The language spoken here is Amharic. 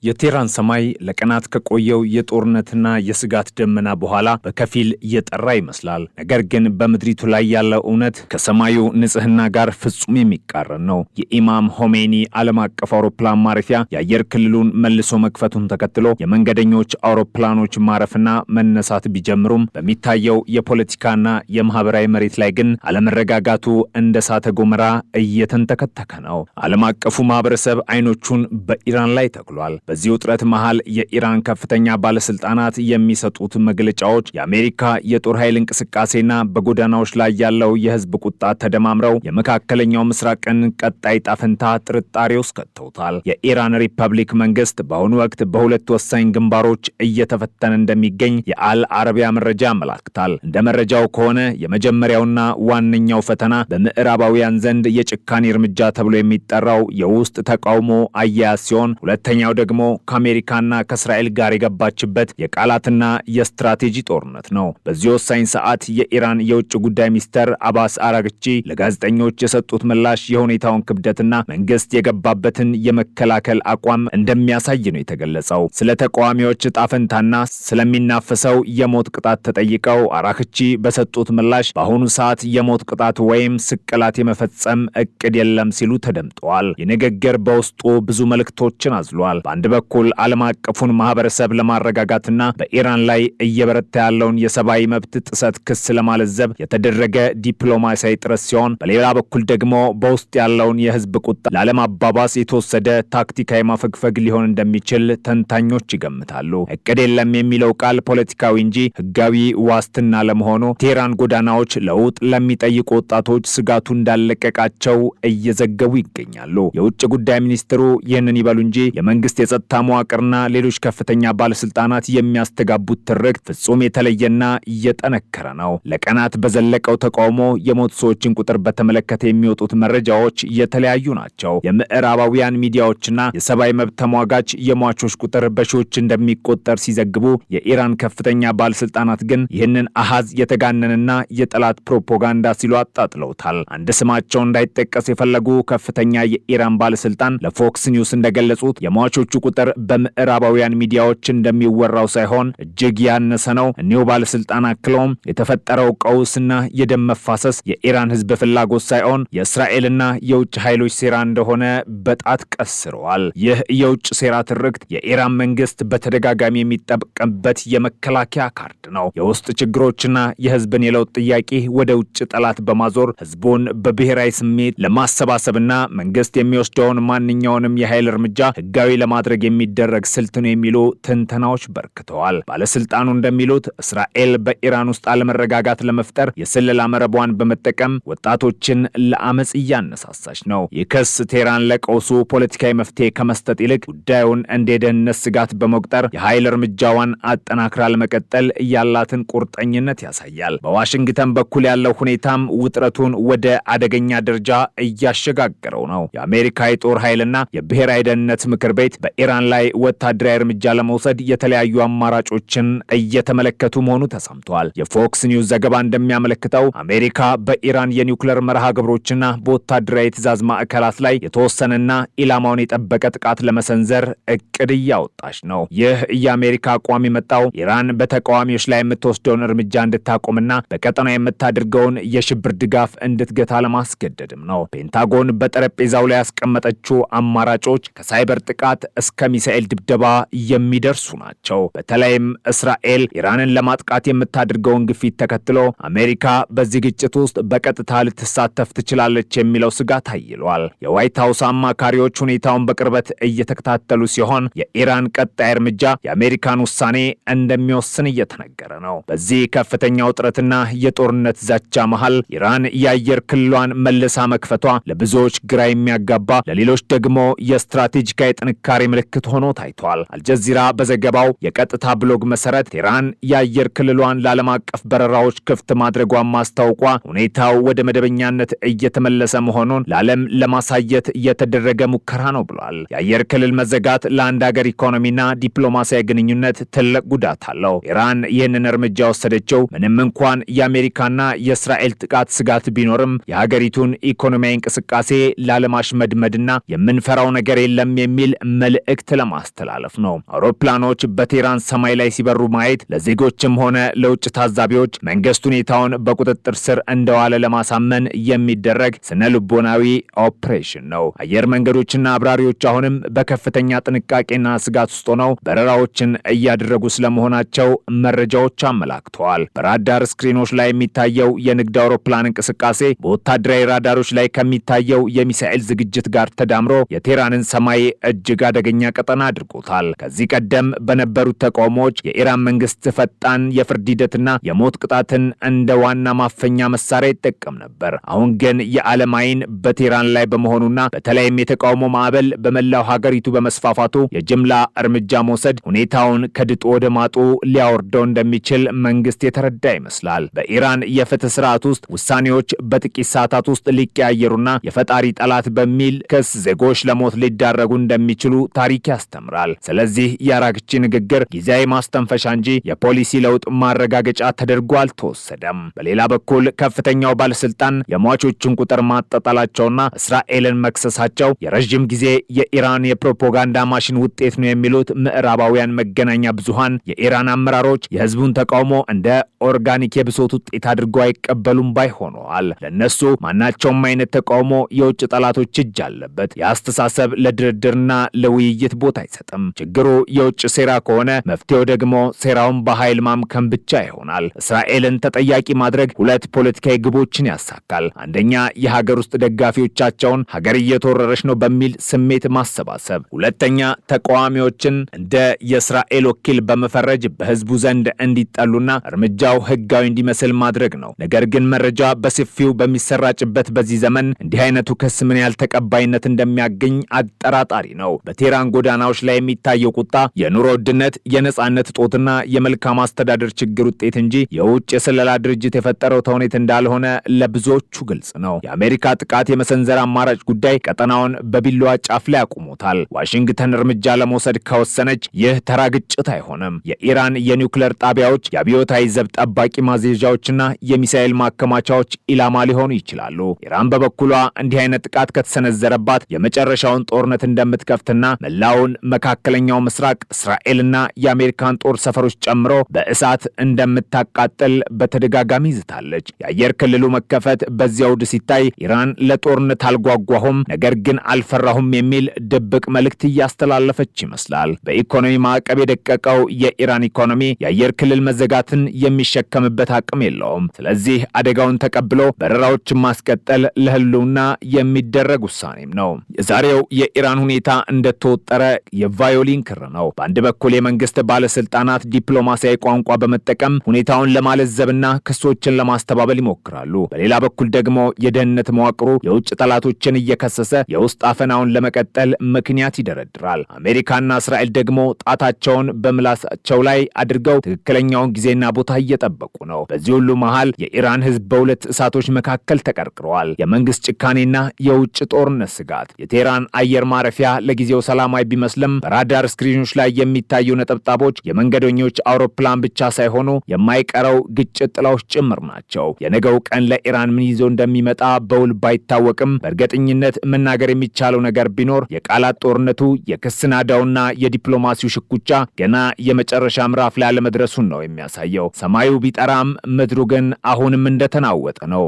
የቴህራን ሰማይ ለቀናት ከቆየው የጦርነትና የስጋት ደመና በኋላ በከፊል እየጠራ ይመስላል። ነገር ግን በምድሪቱ ላይ ያለው እውነት ከሰማዩ ንጽህና ጋር ፍጹም የሚቃረን ነው። የኢማም ሆሜኒ ዓለም አቀፍ አውሮፕላን ማረፊያ የአየር ክልሉን መልሶ መክፈቱን ተከትሎ የመንገደኞች አውሮፕላኖች ማረፍና መነሳት ቢጀምሩም በሚታየው የፖለቲካና የማህበራዊ መሬት ላይ ግን አለመረጋጋቱ እንደ እሳተ ገሞራ እየተንተከተከ ነው። ዓለም አቀፉ ማህበረሰብ አይኖቹን በኢራን ላይ ተክሏል። በዚህ ውጥረት መሃል የኢራን ከፍተኛ ባለስልጣናት የሚሰጡት መግለጫዎች የአሜሪካ የጦር ኃይል እንቅስቃሴና በጎዳናዎች ላይ ያለው የህዝብ ቁጣ ተደማምረው የመካከለኛው ምስራቅን ቀጣይ ጣፈንታ ጥርጣሬ ውስጥ ከተውታል። የኢራን ሪፐብሊክ መንግስት በአሁኑ ወቅት በሁለት ወሳኝ ግንባሮች እየተፈተነ እንደሚገኝ የአል አረቢያ መረጃ ያመላክታል። እንደ መረጃው ከሆነ የመጀመሪያውና ዋነኛው ፈተና በምዕራባውያን ዘንድ የጭካኔ እርምጃ ተብሎ የሚጠራው የውስጥ ተቃውሞ አያያዝ ሲሆን፣ ሁለተኛው ደግሞ ከአሜሪካና ከእስራኤል ጋር የገባችበት የቃላትና የስትራቴጂ ጦርነት ነው። በዚህ ወሳኝ ሰዓት የኢራን የውጭ ጉዳይ ሚኒስትር አባስ አራግቺ ለጋዜጠኞች የሰጡት ምላሽ የሁኔታውን ክብደትና መንግስት የገባበትን የመከላከል አቋም እንደሚያሳይ ነው የተገለጸው። ስለ ተቃዋሚዎች ዕጣ ፈንታና ስለሚናፈሰው የሞት ቅጣት ተጠይቀው አራግቺ በሰጡት ምላሽ በአሁኑ ሰዓት የሞት ቅጣት ወይም ስቅላት የመፈጸም እቅድ የለም ሲሉ ተደምጠዋል። የንግግር በውስጡ ብዙ መልእክቶችን አዝሏል። በአንድ በኩል ዓለም አቀፉን ማህበረሰብ ለማረጋጋትና በኢራን ላይ እየበረታ ያለውን የሰብአዊ መብት ጥሰት ክስ ለማለዘብ የተደረገ ዲፕሎማሲያዊ ጥረት ሲሆን፣ በሌላ በኩል ደግሞ በውስጥ ያለውን የህዝብ ቁጣ ላለማባባስ የተወሰደ ታክቲካዊ ማፈግፈግ ሊሆን እንደሚችል ተንታኞች ይገምታሉ። እቅድ የለም የሚለው ቃል ፖለቲካዊ እንጂ ህጋዊ ዋስትና ለመሆኑ ቴህራን ጎዳናዎች ለውጥ ለሚጠይቁ ወጣቶች ስጋቱ እንዳለቀቃቸው እየዘገቡ ይገኛሉ። የውጭ ጉዳይ ሚኒስትሩ ይህንን ይበሉ እንጂ የመንግስት የጸጥታ መዋቅርና ሌሎች ከፍተኛ ባለስልጣናት የሚያስተጋቡት ትርክት ፍጹም የተለየና እየጠነከረ ነው። ለቀናት በዘለቀው ተቃውሞ የሞቱ ሰዎችን ቁጥር በተመለከተ የሚወጡት መረጃዎች የተለያዩ ናቸው። የምዕራባውያን ሚዲያዎችና የሰብአዊ መብት ተሟጋች የሟቾች ቁጥር በሺዎች እንደሚቆጠር ሲዘግቡ፣ የኢራን ከፍተኛ ባለስልጣናት ግን ይህንን አሃዝ የተጋነንና የጠላት ፕሮፓጋንዳ ሲሉ አጣጥለውታል። አንድ ስማቸው እንዳይጠቀስ የፈለጉ ከፍተኛ የኢራን ባለስልጣን ለፎክስ ኒውስ እንደገለጹት የሟቾቹ ቁጥር በምዕራባውያን ሚዲያዎች እንደሚወራው ሳይሆን እጅግ ያነሰ ነው። እኒሁ ባለስልጣን አክለውም የተፈጠረው ቀውስና የደም መፋሰስ የኢራን ህዝብ ፍላጎት ሳይሆን የእስራኤልና የውጭ ኃይሎች ሴራ እንደሆነ በጣት ቀስረዋል። ይህ የውጭ ሴራ ትርክት የኢራን መንግስት በተደጋጋሚ የሚጠቀምበት የመከላከያ ካርድ ነው። የውስጥ ችግሮችና የህዝብን የለውጥ ጥያቄ ወደ ውጭ ጠላት በማዞር ህዝቡን በብሔራዊ ስሜት ለማሰባሰብና መንግስት የሚወስደውን ማንኛውንም የኃይል እርምጃ ህጋዊ ለማድረግ የሚደረግ ስልት ነው የሚሉ ትንተናዎች በርክተዋል። ባለስልጣኑ እንደሚሉት እስራኤል በኢራን ውስጥ አለመረጋጋት ለመፍጠር የስለላ መረቧን በመጠቀም ወጣቶችን ለአመጽ እያነሳሳች ነው። ይህ ክስ ቴህራን ለቀውሱ ፖለቲካዊ መፍትሄ ከመስጠት ይልቅ ጉዳዩን እንደ የደህንነት ስጋት በመቁጠር የኃይል እርምጃዋን አጠናክራ ለመቀጠል ያላትን ቁርጠኝነት ያሳያል። በዋሽንግተን በኩል ያለው ሁኔታም ውጥረቱን ወደ አደገኛ ደረጃ እያሸጋገረው ነው። የአሜሪካ የጦር ኃይልና የብሔራዊ ደህንነት ምክር ቤት በኢራን ላይ ወታደራዊ እርምጃ ለመውሰድ የተለያዩ አማራጮችን እየተመለከቱ መሆኑ ተሰምቷል። የፎክስ ኒውስ ዘገባ እንደሚያመለክተው አሜሪካ በኢራን የኒውክሌር መርሃ ግብሮችና በወታደራዊ የትዕዛዝ ማዕከላት ላይ የተወሰነና ኢላማውን የጠበቀ ጥቃት ለመሰንዘር እቅድ እያወጣች ነው። ይህ የአሜሪካ አቋም የመጣው ኢራን በተቃዋሚዎች ላይ የምትወስደውን እርምጃ እንድታቆምና በቀጠናው የምታደርገውን የሽብር ድጋፍ እንድትገታ ለማስገደድም ነው። ፔንታጎን በጠረጴዛው ላይ ያስቀመጠችው አማራጮች ከሳይበር ጥቃት እስከ ሚሳኤል ድብደባ የሚደርሱ ናቸው። በተለይም እስራኤል ኢራንን ለማጥቃት የምታደርገውን ግፊት ተከትሎ አሜሪካ በዚህ ግጭት ውስጥ በቀጥታ ልትሳተፍ ትችላለች የሚለው ስጋት አይሏል። የዋይት ሀውስ አማካሪዎች ሁኔታውን በቅርበት እየተከታተሉ ሲሆን የኢራን ቀጣይ እርምጃ የአሜሪካን ውሳኔ እንደሚወስን እየተነገረ ነው። በዚህ ከፍተኛ ውጥረትና የጦርነት ዛቻ መሃል ኢራን የአየር ክልሏን መልሳ መክፈቷ ለብዙዎች ግራ የሚያጋባ፣ ለሌሎች ደግሞ የስትራቴጂካዊ ጥንካሬ ምልክት ሆኖ ታይቷል። አልጀዚራ በዘገባው የቀጥታ ብሎግ መሰረት ቴህራን የአየር ክልሏን ለዓለም አቀፍ በረራዎች ክፍት ማድረጓን ማስታወቋ ሁኔታው ወደ መደበኛነት እየተመለሰ መሆኑን ለዓለም ለማሳየት የተደረገ ሙከራ ነው ብሏል። የአየር ክልል መዘጋት ለአንድ ሀገር ኢኮኖሚና ዲፕሎማሲያዊ ግንኙነት ትልቅ ጉዳት አለው። ኢራን ይህንን እርምጃ ወሰደችው ምንም እንኳን የአሜሪካና የእስራኤል ጥቃት ስጋት ቢኖርም የሀገሪቱን ኢኮኖሚያዊ እንቅስቃሴ ላለማሽመድመድና የምንፈራው ነገር የለም የሚል መልእክት መልእክት ለማስተላለፍ ነው። አውሮፕላኖች በቴህራን ሰማይ ላይ ሲበሩ ማየት ለዜጎችም ሆነ ለውጭ ታዛቢዎች መንግስት ሁኔታውን በቁጥጥር ስር እንደዋለ ለማሳመን የሚደረግ ስነ ልቦናዊ ኦፕሬሽን ነው። አየር መንገዶችና አብራሪዎች አሁንም በከፍተኛ ጥንቃቄና ስጋት ውስጥ ሆነው በረራዎችን እያደረጉ ስለመሆናቸው መረጃዎች አመላክተዋል። በራዳር ስክሪኖች ላይ የሚታየው የንግድ አውሮፕላን እንቅስቃሴ በወታደራዊ ራዳሮች ላይ ከሚታየው የሚሳኤል ዝግጅት ጋር ተዳምሮ የቴህራንን ሰማይ እጅግ አደገኛ ቀጠና አድርጎታል። ከዚህ ቀደም በነበሩት ተቃውሞዎች የኢራን መንግስት ፈጣን የፍርድ ሂደትና የሞት ቅጣትን እንደ ዋና ማፈኛ መሳሪያ ይጠቀም ነበር። አሁን ግን የዓለም አይን በቴህራን ላይ በመሆኑና በተለይም የተቃውሞ ማዕበል በመላው ሀገሪቱ በመስፋፋቱ የጅምላ እርምጃ መውሰድ ሁኔታውን ከድጡ ወደ ማጡ ሊያወርደው እንደሚችል መንግስት የተረዳ ይመስላል። በኢራን የፍትህ ስርዓት ውስጥ ውሳኔዎች በጥቂት ሰዓታት ውስጥ ሊቀያየሩና የፈጣሪ ጠላት በሚል ክስ ዜጎች ለሞት ሊዳረጉ እንደሚችሉ ታሪክ ያስተምራል። ስለዚህ የአራግቺ ንግግር ጊዜያዊ ማስተንፈሻ እንጂ የፖሊሲ ለውጥ ማረጋገጫ ተደርጎ አልተወሰደም። በሌላ በኩል ከፍተኛው ባለስልጣን የሟቾችን ቁጥር ማጣጣላቸውና እስራኤልን መክሰሳቸው የረዥም ጊዜ የኢራን የፕሮፓጋንዳ ማሽን ውጤት ነው የሚሉት ምዕራባውያን መገናኛ ብዙሃን የኢራን አመራሮች የህዝቡን ተቃውሞ እንደ ኦርጋኒክ የብሶት ውጤት አድርገው አይቀበሉም ባይ ሆነዋል። ለነሱ ማናቸውም አይነት ተቃውሞ የውጭ ጠላቶች እጅ አለበት። የአስተሳሰብ ለድርድርና ለውይይት ቦታ አይሰጥም። ችግሩ የውጭ ሴራ ከሆነ መፍትሄው ደግሞ ሴራውን በኃይል ማምከን ብቻ ይሆናል። እስራኤልን ተጠያቂ ማድረግ ሁለት ፖለቲካዊ ግቦችን ያሳካል። አንደኛ የሀገር ውስጥ ደጋፊዎቻቸውን ሀገር እየተወረረች ነው በሚል ስሜት ማሰባሰብ፣ ሁለተኛ ተቃዋሚዎችን እንደ የእስራኤል ወኪል በመፈረጅ በህዝቡ ዘንድ እንዲጠሉና እርምጃው ህጋዊ እንዲመስል ማድረግ ነው። ነገር ግን መረጃ በሰፊው በሚሰራጭበት በዚህ ዘመን እንዲህ አይነቱ ክስ ምን ያህል ተቀባይነት እንደሚያገኝ አጠራጣሪ ነው። በቴህራን ጎዳናዎች ላይ የሚታየው ቁጣ የኑሮ ውድነት፣ የነጻነት እጦትና የመልካም አስተዳደር ችግር ውጤት እንጂ የውጭ የስለላ ድርጅት የፈጠረው ተውኔት እንዳልሆነ ለብዙዎቹ ግልጽ ነው። የአሜሪካ ጥቃት የመሰንዘር አማራጭ ጉዳይ ቀጠናውን በቢላዋ ጫፍ ላይ አቁሞታል። ዋሽንግተን እርምጃ ለመውሰድ ከወሰነች ይህ ተራ ግጭት አይሆንም። የኢራን የኒውክሌር ጣቢያዎች፣ የአብዮታዊ ዘብ ጠባቂ ማዘዣዎችና የሚሳኤል ማከማቻዎች ኢላማ ሊሆኑ ይችላሉ። ኢራን በበኩሏ እንዲህ አይነት ጥቃት ከተሰነዘረባት የመጨረሻውን ጦርነት እንደምትከፍትና መላውን መካከለኛው ምስራቅ እስራኤልና የአሜሪካን ጦር ሰፈሮች ጨምሮ በእሳት እንደምታቃጥል በተደጋጋሚ ዝታለች። የአየር ክልሉ መከፈት በዚያው ውድ ሲታይ ኢራን ለጦርነት አልጓጓሁም ነገር ግን አልፈራሁም የሚል ድብቅ መልእክት እያስተላለፈች ይመስላል። በኢኮኖሚ ማዕቀብ የደቀቀው የኢራን ኢኮኖሚ የአየር ክልል መዘጋትን የሚሸከምበት አቅም የለውም። ስለዚህ አደጋውን ተቀብሎ በረራዎችን ማስቀጠል ለህልውና የሚደረግ ውሳኔም ነው። የዛሬው የኢራን ሁኔታ እንደተወጠረ የቫዮሊን ክር ነው። በአንድ በኩል የመንግስት ባለስልጣናት ዲፕሎማሲያዊ ቋንቋ በመጠቀም ሁኔታውን ለማለዘብና ክሶችን ለማስተባበል ይሞክራሉ። በሌላ በኩል ደግሞ የደህንነት መዋቅሩ የውጭ ጠላቶችን እየከሰሰ የውስጥ አፈናውን ለመቀጠል ምክንያት ይደረድራል። አሜሪካና እስራኤል ደግሞ ጣታቸውን በምላሳቸው ላይ አድርገው ትክክለኛውን ጊዜና ቦታ እየጠበቁ ነው። በዚህ ሁሉ መሃል የኢራን ህዝብ በሁለት እሳቶች መካከል ተቀርቅረዋል። የመንግስት ጭካኔና የውጭ ጦርነት ስጋት። የቴህራን አየር ማረፊያ ለጊዜው ሰላማዊ ቢመስልም በራዳር ስክሪኖች ላይ የሚታዩ ነጠብጣቦች የመንገደኞች አውሮፕላን ብቻ ሳይሆኑ የማይቀረው ግጭት ጥላዎች ጭምር ናቸው። የነገው ቀን ለኢራን ምን ይዞ እንደሚመጣ በውል ባይታወቅም በእርግጠኝነት መናገር የሚቻለው ነገር ቢኖር የቃላት ጦርነቱ፣ የክስ ናዳውና የዲፕሎማሲው ሽኩቻ ገና የመጨረሻ ምዕራፍ ላይ አለመድረሱን ነው የሚያሳየው። ሰማዩ ቢጠራም ምድሩ ግን አሁንም እንደተናወጠ ነው።